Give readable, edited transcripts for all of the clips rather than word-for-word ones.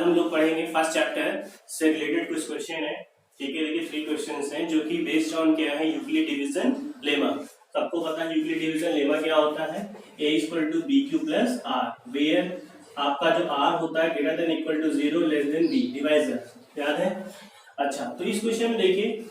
हम लोग पढ़ेंगे फर्स्ट चैप्टर से रिलेटेड कुछ क्वेश्चन है। ठीक है, देखिए 3 क्वेश्चंस हैं जो कि बेस्ड ऑन क्या है, यूक्लिड डिवीजन लेमा। सबको पता है यूक्लिड डिवीजन लेमा क्या होता है, a equal to b q plus r, where आपका जो r होता है greater than equal to 0 less than b, divisor, याद है। अच्छा, तो इस क्वेश्चन में देखिए,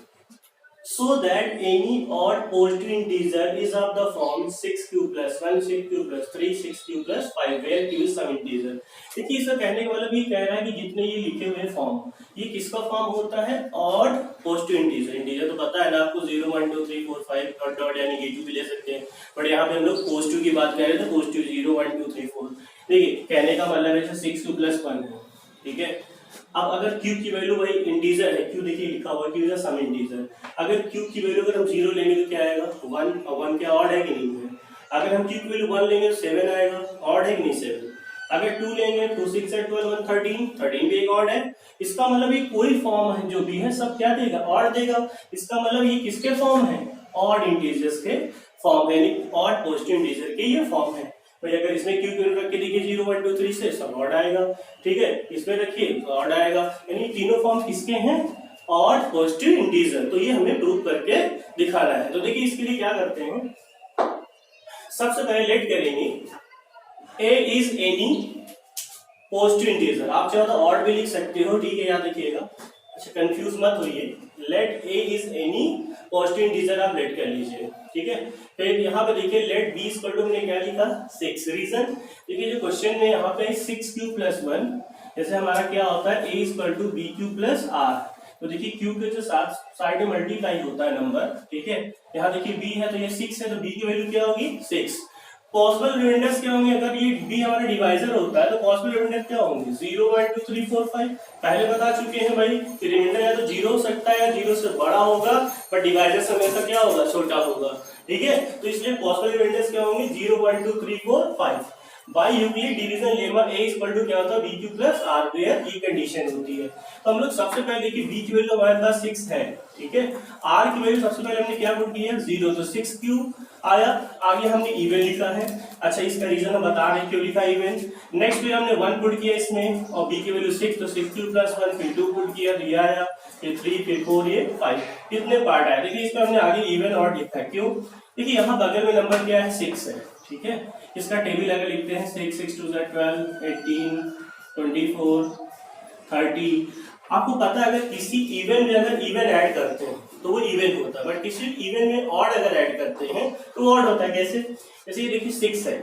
so that any odd positive integer is of the form 6q plus 1 6q plus 3 6q plus 5 where q is some integer। देखिए इसका कहने का मतलब ये कह रहा है कि जितने ये लिखे हुए फॉर्म, ये किसका फॉर्म होता है, ऑड पॉजिटिव इंटीजर। इंटीजर तो पता है ना आपको, 0 1 2 3 4 5 डॉट डॉट यानी a2 भी ले सकते हैं, बट यहाँ पे हम लोग पॉजिटिव की बात कर रहे थे, पॉजिटिव 0 1 2 3 4। देखिए कहने का मतलब है 6q plus 1 है, ठीक है। अब अगर q की वैल्यू भाई इंटीजर है, q देखिए लिखा हुआ q इज सम इंटीजर, अगर q की वैल्यू अगर हम 0 लेंगे तो क्या आएगा 1, और 1 क्या ऑड है कि नहीं है। अगर हम q की वैल्यू 1 लेंगे तो 7 आएगा, ऑड है कि नहीं 7। अगर 2 लेंगे 2 6 8 12 1 13, 13 भी एक ऑड है। इसका मतलब ये कोई फॉर्म है जो भी है सब क्या देगा, ऑड देगा। इसका मतलब ये किसके फॉर्म है, ऑड इंटीजर्स के फॉर्म, यानी ऑड पॉजिटिव इंटीजर के ये फॉर्म है। भाई अगर इसमें q की वैल्यू रख के देखिए 0 1 2 3 से सब ऑड आएगा, ठीक है। इसमें रखिए तो ऑड आएगा, यानी तीनों फॉर्म किसके हैं, ऑड पॉजिटिव इंटीजर। तो ये हमें प्रूव करके दिखाना है। तो देखिए इसके लिए क्या करते हैं, सबसे पहले लेट करेंगे a is any positive integer. आप चाहो तो ऑड भी लिख सकते हो, ठीक है, याद रखिएगा। अच्छा कंफ्यूज मत होइए, let a is any positive integer आप लेट कर लीजिए, ठीक है। फिर यहाँ पे देखिए लेट b इक्वल टू, हमने क्या लिखा 6। रीजन देखिए जो क्वेश्चन में यहाँ पे 6q प्लस 1, जैसे हमारा क्या होता है a equal to b q plus r, तो देखिए q के जो साइड में मल्टीप्लाई होता है नंबर, ठीक है। यहाँ देखिए b है तो ये 6 है, तो b की वैल्यू क्या होगी 6। पॉसिबल रिमाइंडर्स क्या होंगे, अगर ये b हमारा डिवाइजर होता है तो पॉसिबल रिमाइंडर क्या होंगे 0 1 2 3 4 5। पहले बता चुके हैं भाई कि रिमाइंडर या तो 0 हो सकता है या 0 से बड़ा होगा, पर डिवाइजर से हमेशा क्या होगा, छोटा होगा, ठीक है। तो इसलिए पॉसिबल रिमाइंडर्स क्या होंगे 0 1 2 3 4 5। By Euclid division lemma a equal to क्या होता है b q plus r, where ये कंडीशन होती है। तो हम लोग सबसे पहले देखिए b की वैल्यू हमारे पास 6 है, ठीक है। r की वैल्यू सबसे पहले हमने क्या पुट किया 0, तो 6q आया। आगे हमने इवन लिखा है। अच्छा इसका रीजन हम बता रहे हैं क्यों लिखा इवन। नेक्स्ट फिर हमने 1 पुट किया इसमें, और b की वैल्यू 6, तो 6q प्लस 1, फिर 2 पुट किया तो ये आया, फिर 3, फिर 4, ये 5। कितने पार्ट आए देखिए, इसमें हमने आगे इवन और लिखा है, क्यों। देखिए यहाँ बगल में नंबर क्या है 6 है, ठीक है। इसका टेबल अगर लिखते हैं 6 6 2 12 18 24 30। आपको पता है अगर किसी इवन में अगर इवन ऐड करते हैं तो वो इवन होता है, बट किसी इवन में ऑड अगर ऐड करते हैं तो ऑड होता है। कैसे, जैसे ये देखिए 6 है,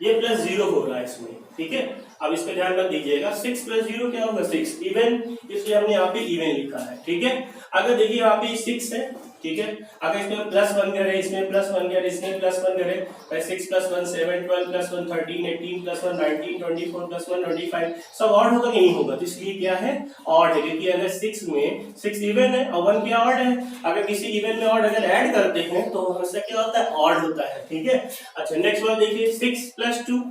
ये प्लस 0 हो रहा है इसमें, ठीक है। अब इस पे ध्यान मत दीजिएगा, 6 प्लस 0 क्या होगा 6, इवन, इसलिए हमने यहाँ पे इवन लिखा है, ठीक है। अगर देखिए यहाँ पे 6 है, ठीक है। अगर इसमें प्लस 1 करें, इसमें प्लस 1 करें, इसमें प्लस 1 करें, 6 प्लस 1 7 12 प्लस 1 13 18 प्लस 1 19 24 प्लस 1 25, सब ऑड होगा कि नहीं होगा, तो इसलिए क्या है ऑड है, क्योंकि अगर 6 में 6 इवन है और 1 क्या ऑड है। अगर किसी इवन में ऑड अगर ऐड करते हैं तो हमेशा क्या होता है, ऑड होता है, ठीक है। अच्छा नेक्स्ट बार देखिए 6 plus 2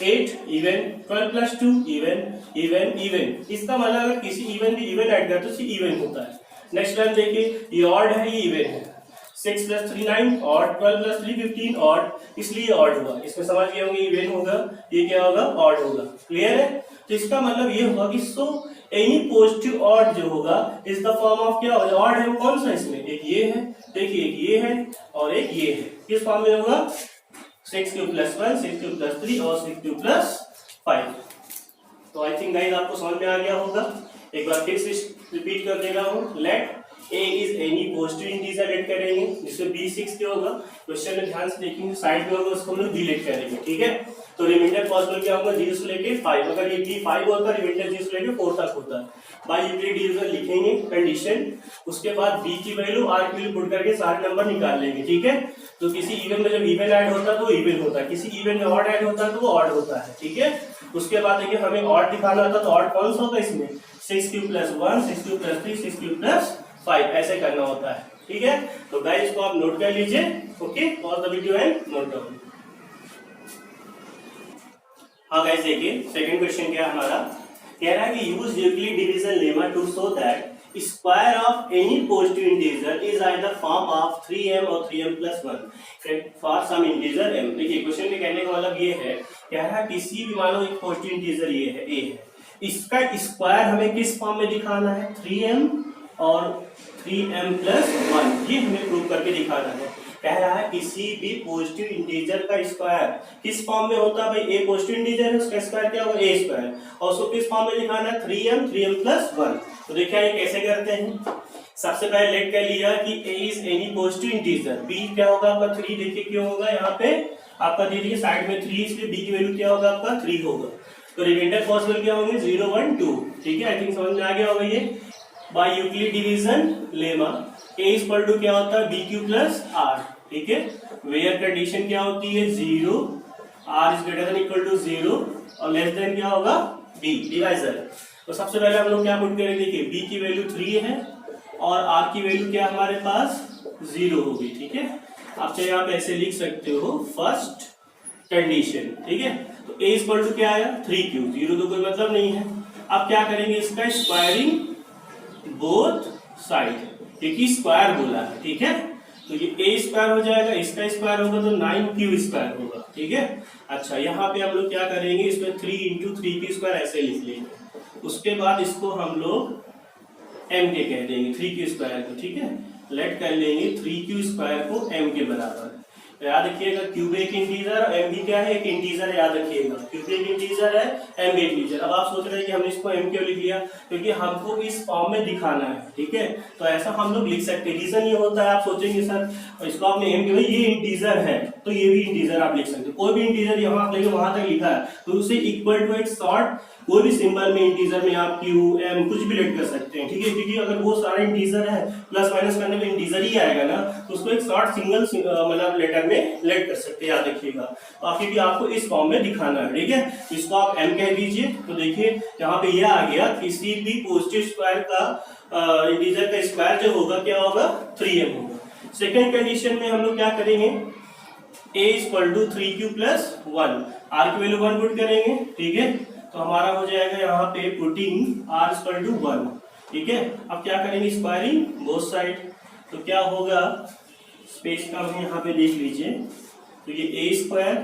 8 even, 12 plus 2 even even even. इसका मतलब अगर किसी इवन में इवन ऐड करते तो इवन होता है। नेक्स्ट टाइम देखिए ये ऑड है, ये इवन है, 6 प्लस 3 9 ऑड, 12 प्लस 3 15 ऑड, इसलिए ऑड हुआ। इसमें समझ गए होंगे इवन होगा, ये क्या होगा ऑड होगा, क्लियर है। तो इसका मतलब ये होगा कि सो एनी पॉजिटिव ऑड जो होगा इज द फॉर्म ऑफ क्या होगा, ऑड है वो कौन सा, इसमें एक ये है, देखिए एक ये है और एक ये है, किस फॉर्म में होगा 6q प्लस 1 6q प्लस 3 और 6q प्लस 5। तो आई थिंक गाइस आपको समझ में आ गया होगा। एक बार फिर से रिपीट कर दे रहा हूँ, let a is any positive integer let करेंगे, जिसमें b 6 क्या होगा, क्वेश्चन में ध्यान से देखेंगे साइड में होगा उसको हम लोग डिलीट करेंगे, ठीक है। तो रिमाइंडर पॉसिबल क्या होगा 0 से लेके 5, अगर ये b 5 होता है रिमाइंडर 0 से लेके 4 तक होता है। बाय यूक्लिड डिवीजन लिखेंगे कंडीशन, उसके बाद b की वैल्यू r की वैल्यू पुट करके सारे नंबर निकाल लेंगे, ठीक है। तो किसी इवन में जब इवन ऐड होता है तो इवन होता है, किसी इवन में ऑड ऐड होता है तो वो ऑड होता है, ठीक है। उसके बाद देखिए हमें ऑड दिखाना होता है, तो ऑड कौन सा होगा इसमें 6q plus 1 6q plus 3 6q plus 5, ऐसे करना होता है, ठीक है। तो गाइस इसको आप नोट कर लीजिए, okay, pause the video and note down. हाँ गाइस देखिए सेकंड क्वेश्चन क्या हमारा कह रहा है कि use Euclid division lemma to show that square of any positive integer is either form of 3m और 3m plus 1 for some integer m। देखिए क्वेश्चन में कहने का मतलब ये है, कह रहा है किसी भी मान लो एक पॉजिटिव इंटीजर ये है a है, इसका स्क्वायर हमें किस फॉर्म में दिखाना है, 3m और 3m प्लस 1, ये हमें प्रूव करके दिखाना है। कह रहा है किसी भी पॉजिटिव इंटीजर का स्क्वायर किस फॉर्म में होता है भाई, ए पॉजिटिव इंटीजर है उसका स्क्वायर क्या होगा, ए स्क्वायर, और उसको किस फॉर्म में दिखाना है, 3m प्लस 1। तो देखिए ये कैसे करते हैं। सबसे पहले लेट कर लिया कि a is any positive integer, b क्या होगा आपका 3, देखिए क्यों होगा, यहाँ पे आपका दे दिए साइड में 3, इसलिए b की वैल्यू क्या होगा आपका 3 होगा। तो रिमाइंडर पॉसिबल क्या होंगे 0 1 2, ठीक है, आई थिंक समझ में आ गया होगा ये। By Euclid division lemma a is equal to क्या होता है bq प्लस r, ठीक है, वेयर कंडीशन क्या होती है 0, r is greater than equal to 0 और लेस देन क्या होगा b डिवाइजर। तो सबसे पहले हम लोग क्या पुट करेंगे, देखिए b की वैल्यू 3 है और r की वैल्यू क्या हमारे पास 0 होगी, ठीक है। आप चाहे आप ऐसे लिख सकते हो फर्स्ट कंडीशन, ठीक है। तो a इज इक्वल टू क्या आया 3q, 0 तो कोई मतलब नहीं है। अब क्या करेंगे, इसका स्क्वायरिंग बोथ साइड, क्योंकि स्क्वायर बोला है, ठीक है। तो ये a स्क्वायर हो जाएगा, इसका स्क्वायर होगा तो 9q स्क्वायर होगा, ठीक है। अच्छा यहाँ पे हम लोग क्या करेंगे, इसमें 3 इंटू 3q स्क्वायर ऐसे लिख लेंगे। उसके बाद इसको हम लोग m के कह देंगे 3q स्क्वायर को, ठीक है। लेट कर लेंगे 3q स्क्वायर को m के बराबर। तो याद रखिएगा क्यूब एक इंटीजर और m भी क्या है, एक इंटीजर, याद रखिएगा क्यूब एक इंटीजर है, m भी इंटीजर। अब आप सोच रहे हैं कि हमने इसको m क्यों लिख लिया, क्योंकि हमको इस फॉर्म में दिखाना है, ठीक है। तो ऐसा हम लोग लिख सकते हैं। रीजन ये होता है, आप सोचेंगे सर इसको आपने m क्यों, ये इंटीजर है तो ये भी इंटीजर आप लिख सकते हो। कोई भी इंटीजर यहाँ आप लेंगे वहां तक लिखा है तो उसे इक्वल टू एक शॉर्ट कोई भी सिंबल में इंटीजर में आप q m कुछ भी लेट कर सकते हैं, ठीक है। क्योंकि अगर वो सारा इंटीजर है प्लस माइनस करने में इंटीजर ही आएगा ना, तो उसको एक शॉर्ट सिंगल मतलब लेटर में लेट कर सकते हैं, याद रखिएगा। बाकी भी आपको इस फॉर्म में दिखाना है, ठीक है। इसको आप m कह दीजिए। तो देखिए यहाँ पे ये आ गया, किसी भी पॉजिटिव स्क्वायर का इंटीजर का स्क्वायर जो होगा क्या होगा 3m होगा। सेकेंड कंडीशन में हम लोग क्या करेंगे, a is equal to 3q plus 1, r की वैल्यू 1 पुट करेंगे, ठीक है। तो हमारा हो जाएगा यहाँ पे पुटिंग r इक्वल टू 1, ठीक है। अब क्या करेंगे, स्क्वायरिंग बोथ साइड। तो क्या होगा, स्पेस का हम यहाँ पे देख लीजिए। तो ये a स्क्वायर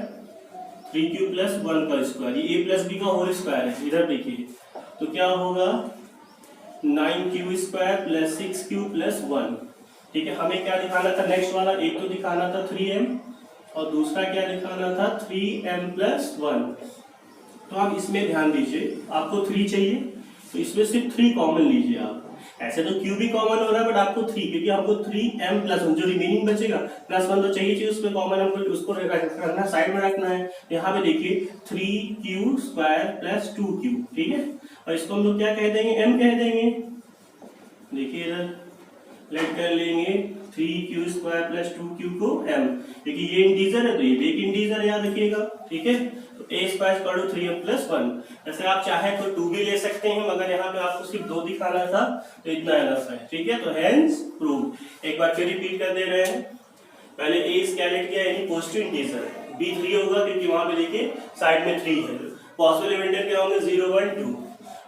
3q प्लस 1 का स्क्वायर, ये a प्लस b का होल स्क्वायर है, इधर देखिए। तो क्या होगा 9q square plus 6q plus 1, ठीक है। हमें क्या दिखाना था नेक्स्ट वाला, एक तो दिखाना था 3m और दूसरा क्या दिखाना था 3m प्लस 1। तो आप इसमें ध्यान दीजिए, आपको 3 चाहिए तो इसमें सिर्फ 3 कॉमन लीजिए आप। ऐसे तो q भी कॉमन हो रहा है बट आपको 3, क्योंकि आपको 3m प्लस 1 जो रिमेनिंग बचेगा प्लस 1 तो चाहिए उसमें कॉमन, हमको उसको रखना साइड में रखना है। यहाँ पे देखिए 3q स्क्वायर प्लस 2q, ठीक है। और इसको हम लोग क्या कह देंगे, m कह देंगे। देखिए इधर लेट कर लेंगे 3q स्क्वायर प्लस 2q को m, क्योंकि ये इंटीजर है तो ये भी एक इंटीजर है, याद रखिएगा, ठीक है। तो a square equal to 3m plus 1। ऐसे आप चाहे तो 2 भी ले सकते हैं, मगर यहाँ पे आपको सिर्फ 2 दिखाना था तो इतना एनफ है, ठीक है। तो हेंस प्रूव। एक बार फिर रिपीट कर दे रहे हैं। पहले a क्या लेट किया, यानी पॉजिटिव इंटीजर, b 3 होगा क्योंकि वहां पे देखिए साइड में 3 है। पॉसिबल रिमाइंडर क्या होंगे 0 1 2।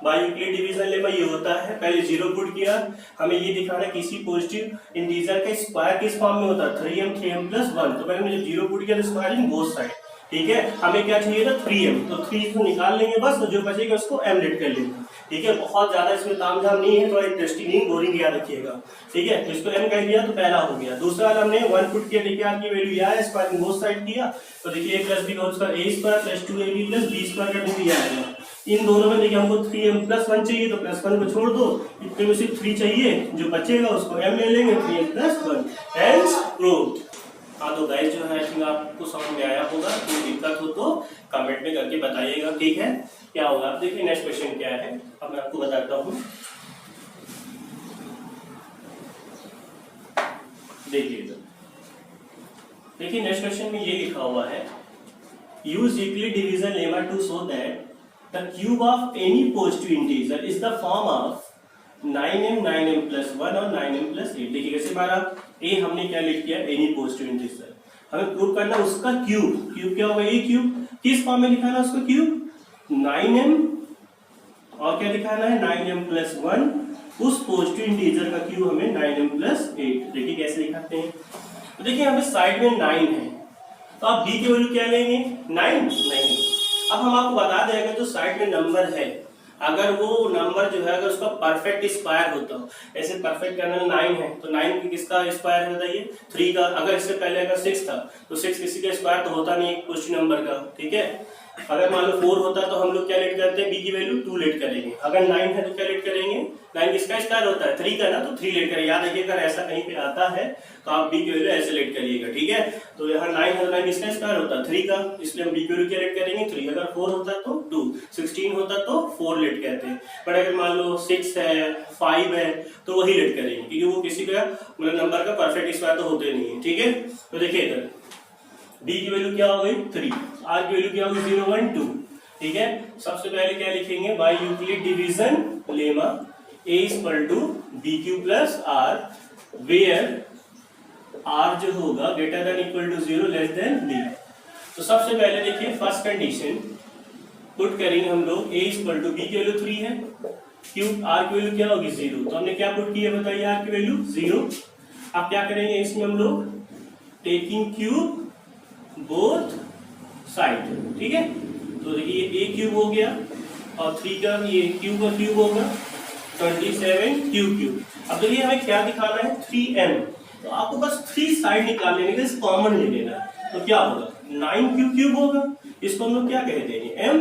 बाय यूक्लिड डिवीजन लेमा ये होता है, पहले 0 पुट किया, हमें ये दिखाना है किसी पॉजिटिव इंटीजर का स्क्वायर किस फॉर्म में होता है 3m प्लस 1। तो पहले मुझे 0 पुट किया तो स्क्वायरिंग बोथ साइड, ठीक है। हमें क्या चाहिए था 3m, तो 3 को निकाल लेंगे बस, तो जो बचेगा उसको m लेट कर लेंगे, ठीक है। बहुत ज्यादा इसमें तामझाम नहीं है, थोड़ा इंटरेस्टिंग नहीं, बोरिंग याद रखिएगा, ठीक है। तो इसको m कह दिया तो पहला हो गया। दूसरा वाला हमने 1 पुट किया, देखिए आपकी वैल्यू यह है, स्क्वायरिंग बोथ साइड किया तो देखिए a plus b whole square a square plus 2ab plus b square करने से यह आएगा। इन दोनों में देखिए हमको 3m प्लस 1 चाहिए तो प्लस 1 को छोड़ दो, इतने में सिर्फ 3 चाहिए, जो बचेगा उसको m ले लेंगे, 3m प्लस 1 हेंस प्रूव्ड। हाँ तो गाइस जो है आई थिंक आपको समझ में आया होगा, कोई दिक्कत हो तो कमेंट में करके बताइएगा, ठीक है। क्या होगा आप देखिए नेक्स्ट क्वेश्चन क्या है, अब मैं आपको बताता हूँ। देखिए नेक्स्ट क्वेश्चन में ये लिखा हुआ है, use Euclid division lemma to show that the cube of any positive integer is the form of 9m plus 1 और 9m प्लस 8। देखिए कैसे बारा ए हमने क्या लिख किया, एनी पॉजिटिव इंटीजर, हमें प्रूव करना उसका क्यूब। क्यूब क्या होगा, ए क्यूब, किस फॉर्म में दिखाना उसका क्यूब 9m और क्या दिखाना है 9m प्लस 1, उस पॉजिटिव इंटीजर का क्यूब हमें 9m प्लस 8। देखिए कैसे दिखाते हैं। तो देखिए यहाँ पे साइड में 9 है तो आप b की वैल्यू क्या लेंगे 9 नहीं। अब हम आपको बता देंगे जो साइड में नंबर है अगर वो नंबर जो है अगर उसका परफेक्ट स्क्वायर होता हो, ऐसे परफेक्ट कर्नल 9 है तो 9 किसका स्क्वायर है बताइए, 3 का। अगर इससे पहले अगर 6 था तो 6 किसी का स्क्वायर तो होता नहीं क्वेश्चन नंबर का, ठीक है। अगर मान लो 4 होता तो हम लोग क्या लेट करते हैं, बी की वैल्यू 2 लेट करेंगे। अगर 9 है तो क्या लेट करेंगे, 9 किसका स्क्वायर होता है 3 का ना, तो 3 लेट करेंगे। याद रखिए अगर ऐसा कहीं पे आता है तो आप बी की वैल्यू ऐसे लेट करिएगा, ठीक है। तो यहाँ 9 है तो 9 किसका स्क्वायर होता है 3 का, इसलिए हम बी की वैल्यू क्या लेट करेंगे 3। अगर 4 होता तो 2, 16 होता तो 4 लेट कहते हैं। पर अगर मान लो 6 है 5 है तो वही लेट करेंगे, क्योंकि वो किसी का मतलब नंबर का परफेक्ट स्क्वायर तो होते नहीं है, ठीक है। तो देखिए इधर b की वैल्यू क्या हो गई 3, r की वैल्यू क्या होगी 0 1 2, ठीक है। सबसे पहले क्या लिखेंगे, by Euclid division lemma a equal to b q plus r, where r जो होगा greater than equal to 0 less than b। तो सबसे पहले देखिए फर्स्ट कंडीशन पुट करेंगे हम लोग, a इक्वल टू b की वैल्यू 3 है, क्यू r की वैल्यू क्या होगी 0। तो हमने क्या पुट किया बताइए, r की वैल्यू 0। अब क्या करेंगे इसमें हम लोग, टेकिंग क्यूब बोथ साइड, ठीक है। तो देखिए ये a क्यूब हो गया और 3 का ये क्यूब का क्यूब होगा 27 क्यूब। अब देखिए हमें क्या दिखाना है 3m, तो आपको बस 3 साइड निकाल लेने का, कॉमन ले लेना है। तो क्या होगा 9 क्यूब होगा, इसको हम लोग क्या कह देंगे m,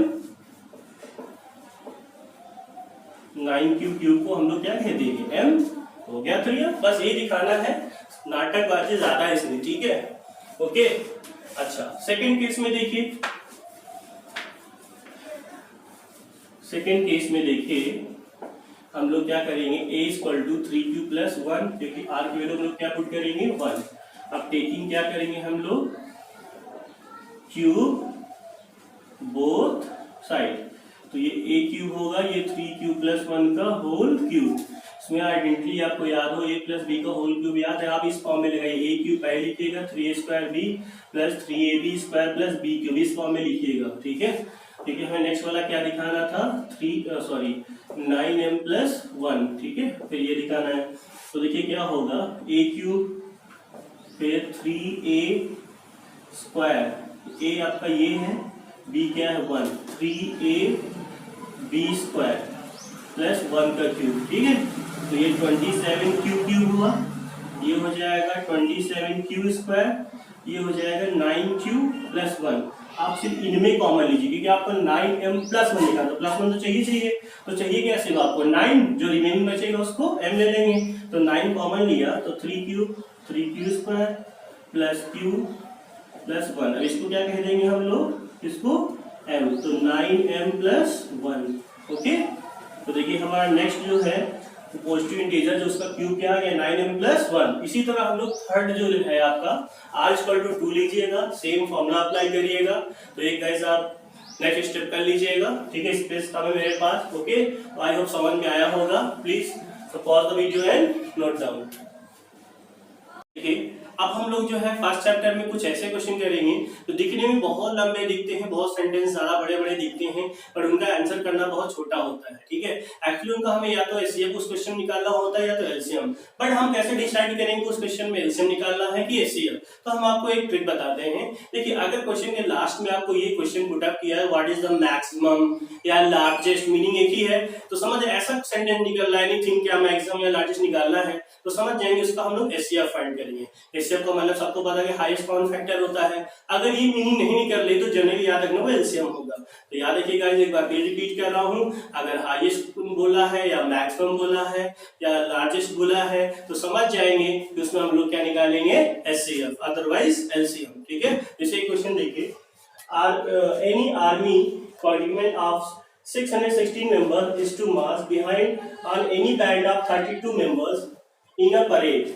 9 क्यूब को हम लोग क्या कह देंगे m, हो गया 3m। बस ये दिखाना है, नाटकबाजी ज्यादा है इसमें, ठीक है, ओके। अच्छा सेकंड केस में देखिए, सेकंड केस में देखिए हम लोग क्या करेंगे, a equal to 3q plus 1, क्योंकि r की वैल्यू हम लोग क्या पुट करेंगे 1। अब टेकिंग क्या करेंगे हम लोग, क्यूब बोथ साइड, तो ये a क्यूब होगा, ये 3q प्लस 1 का होल क्यूब। इसमें आइडेंटिटी आपको याद हो, a प्लस बी का होल क्यूब याद है, आप इस फॉर्म में लगाइए, a क्यूब पहले लिखिएगा 3a² b plus 3ab square plus b cube, इस फॉर्म में लिखिएगा, ठीक है। ठीक है, हमें नेक्स्ट वाला क्या दिखाना था 9m प्लस 1, ठीक है, फिर ये दिखाना है। तो देखिए क्या होगा, a क्यूब फिर 3a स्क्वायर, a आपका ये है, b क्या है 1, 3ab स्क्वायर प्लस 1 का क्यूब, ठीक है। तो ये 27 क्यूब हुआ, ये हो जाएगा 27 क्यू स्क्वायर, ये हो जाएगा 9q प्लस 1। आप सिर्फ इनमें कॉमन लीजिए, क्योंकि आपको 9m प्लस 1 निकालना, तो प्लस 1 तो चाहिए, तो चाहिए क्या सिर्फ आपको 9, जो रिमेनिंग बचेगा उसको m ले लेंगे। तो 9 कॉमन लिया तो 3q square plus q plus 1। अब इसको क्या कह देंगे हम लोग, इसको m, तो 9m प्लस 1, ओके। तो देखिए हमारा नेक्स्ट जो है पॉजिटिव इंटीजर, जो उसका क्यूब क्या है 9m प्लस 1। इसी तरह हम लोग थर्ड जो है आपका r इक्वल टू 2 लीजिएगा, सेम फॉर्मूला अप्लाई करिएगा। तो एक गाइस आप नेक्स्ट स्टेप कर लीजिएगा, ठीक है, स्पेस था मेरे पास, ओके। तो आई होप समझ में आया होगा, please pause the video and note down. देखिए अब हम लोग जो है फर्स्ट चैप्टर में कुछ ऐसे क्वेश्चन करेंगे तो दिखने में बहुत लंबे दिखते हैं, बहुत सेंटेंस ज्यादा बड़े बड़े दिखते हैं, पर उनका आंसर करना बहुत छोटा होता है, ठीक है। एक्चुअली उनका हमें या तो एचसीएफ उस क्वेश्चन निकालना होता है या तो एलसीएम, बट हम कैसे डिसाइड करेंगे उस क्वेश्चन में एलसीएम निकालना है कि एचसीएफ। तो हम आपको एक ट्रिक बताते हैं। देखिए अगर क्वेश्चन के लास्ट में आपको ये क्वेश्चन पुट अप किया है, व्हाट इज द मैक्सिमम या लार्जेस्ट, मीनिंग एक ही है, तो समझ ऐसा सेंटेंस निकल रहा है, एनीथिंग क्या मैक्सिमम या लार्जेस्ट निकालना है, तो समझ जाएंगे उसका हम लोग एचसीएफ फाइंड करेंगे। एचसीएफ का मतलब सबको पता है कि हाईएस्ट कॉमन फैक्टर होता है। अगर ये मीनिंग नहीं निकल रही तो जनरली याद रखना वो एलसीएम होगा। तो याद रखिएगा, एक बार फिर रिपीट कर रहा हूं, अगर हाईएस्ट बोला है या मैक्सिमम बोला है या लार्जेस्ट बोला है तो समझ जाएंगे कि उसमें हम लोग क्या निकालेंगे एचसीएफ, अदरवाइज एलसीएम, ठीक है। जैसे क्वेश्चन देखिए, any army contingent of 616 members is to march behind on any band of 32 members in a parade.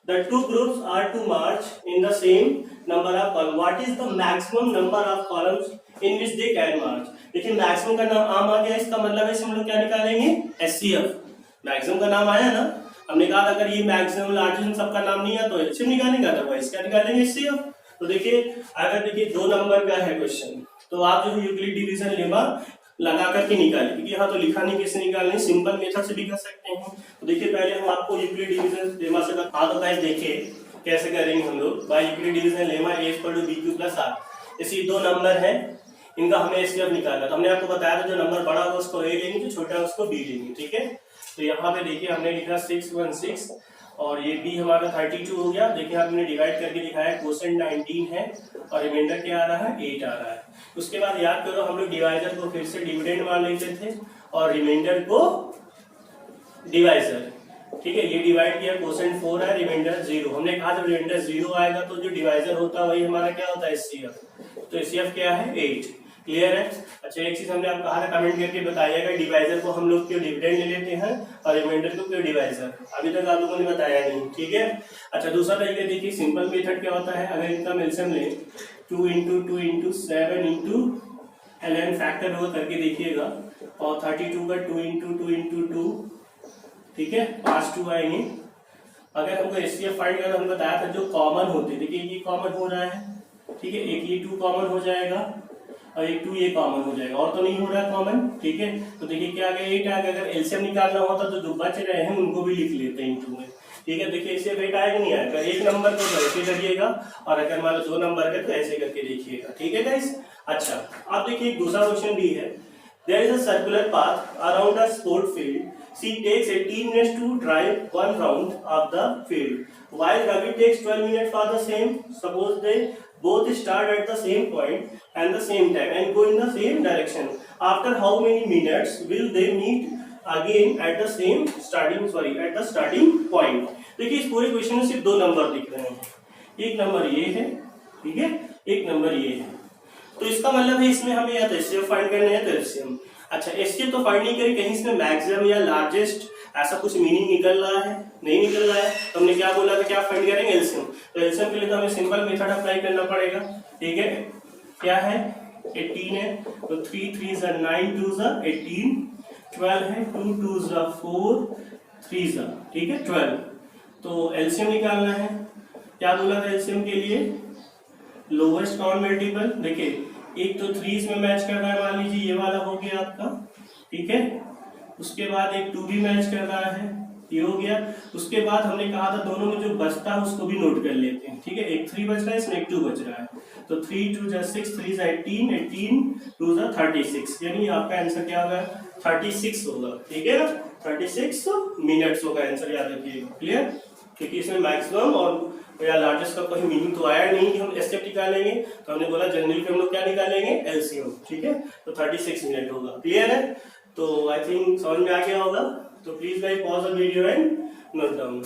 The two groups are to march in the same number of columns. What is the maximum number of columns in which they can march? देखिए maximum का नाम आम आ गया, इसका मतलब है हम लोग क्या निकालेंगे एचसीएफ। मैक्सिमम का नाम आया ना, हमने कहा अगर ये मैक्सिमम लार्जेस्ट सबका नाम नहीं है तो एचसीएफ निकालेंगे, अदरवाइज क्या निकालेंगे एचसीएफ। तो देखिए अगर देखिए 2 नंबर का है क्वेश्चन तो आप जो यूक्लिड डिवीजन लेमा लगा करके निकालें, क्योंकि यहाँ तो लिखा नहीं कैसे निकालने, सिंपल मेथड से भी कर सकते हैं। तो देखिए पहले हम आपको यूक्लिड डिवीजन लेमा से हाँ तो गाइस देखिए कैसे करेंगे हम लोग, by Euclid division lemma a equal to b q plus r। इसी 2 नंबर है, इनका हमें एचसीएफ निकालना। तो हमने आपको बताया था जो नंबर बड़ा होगा उसको ए लेंगे, जो छोटा है उसको बी लेंगे, ठीक है। तो यहाँ पे देखिए हमने लिखा 616 और ये बी हमारा 32 हो गया। देखिए हमने डिवाइड करके दिखाया, क्वोशेंट 19 है और रिमाइंडर क्या आ रहा है 8 आ रहा है। उसके बाद याद करो हम लोग डिवाइजर को फिर से डिविडेंड मान लेते थे और रिमाइंडर को डिवाइजर, ठीक है। ये डिवाइड किया, क्वोशेंट 4 है, रिमाइंडर 0। हमने कहा जब रिमाइंडर 0 आएगा तो जो डिवाइजर होता है वही हमारा क्या होता है एचसीएफ। तो एचसीएफ क्या है 8। क्लियर है। अच्छा एक चीज हमने आपको कहा था कमेंट करके बताइएगा, डिवाइजर को हम लोग क्यों डिविडेंड ले लेते हैं और रिमाइंडर को क्यों डिवाइजर, अभी तक आप लोगों ने बताया नहीं, ठीक है। अच्छा दूसरा तरीका देखिए, सिंपल मेथड क्या होता है, अगर इनका एलसीएम ले 2 × 2 × 7 × ln फैक्टर होगा करके देखिएगा, और 32 का 2 × 2 × 2, ठीक है, 5 2 आएंगे। अगर हमको एचसीएफ फाइंड करना, हम बताया था जो कॉमन होते, देखिए ये कॉमन हो रहा है, ठीक है, एक ये 2 कॉमन हो जाएगा और एक 2 ये कॉमन हो जाएगा, और तो नहीं हो रहा है कॉमन, ठीक है। तो देखिए क्या आ गया 8 आ गया। अगर एलसीएम निकालना होता तो जो बच रहे हैं उनको भी लिख लेते हैं इनटू में, ठीक है। देखिए इससे 8 आएगा नहीं आएगा, एक नंबर को तो ऐसे करिएगा और अगर मान लो 2 नंबर है तो ऐसे करके देखिएगा, ठीक है गाइस। अच्छा अब देखिए एक दूसरा क्वेश्चन भी है, there is a circular path around a sport field, she takes 18 minutes to drive one round of the field while Ravi takes 12 minutes for the same. Suppose they both start at the same point and the same time and go in the same direction. After how many minutes will they meet again at the same starting point? देखिए इस पूरे question में सिर्फ 2 number दिख रहे हैं, एक number ये है, ठीक है, एक नंबर ये है। तो इसका मतलब है इसमें हमें या तो एचसीएफ फाइंड करना है तो एचसीएम। अच्छा एचसीएफ तो फाइंड नहीं करी, कहीं इसमें मैक्सिमम या लार्जेस्ट ऐसा कुछ मीनिंग निकल रहा है, नहीं निकल रहा है। तो हमने क्या बोला था, क्या फाइंड करेंगे एलसीएम। तो एलसीएम के लिए तो हमें सिंपल मेथड अप्लाई करना पड़ेगा, ठीक है। क्या है 18 है तो 3 3 9 2 18, 12 है 2 2 4 3 ठीक है 12। तो एलसीएम निकालना है, क्या बोला था एलसीएम के लिए, लोवेस्ट कॉमन मल्टीपल। देखिए एक तो 3 इसमें मैच कर रहा है, मान लीजिए ये वाला हो गया आपका, ठीक है। उसके बाद एक 2 भी मैच कर रहा है, ये हो गया। उसके बाद हमने कहा था दोनों में जो बचता है उसको भी नोट कर लेते हैं, ठीक है। एक 3 बच रहा है, इसमें एक 2 बच रहा है, तो 3 2 6 3 18 18 2 36, यानी आपका आंसर क्या होगा 36 होगा, ठीक है ना। 36 मिनट्स होगा आंसर, याद रखिएगा। क्लियर, क्योंकि इसमें मैक्सिमम और या लार्जेस्ट का कोई मीनिंग तो आया नहीं कि हम एचसीएफ निकालेंगे, तो हमने बोला जनरली हम लोग क्या निकालेंगे एलसीएम, ठीक है। तो 36 मिनट होगा। क्लियर है, तो आई थिंक समझ में आ गया होगा। तो please guys pause the video and note down.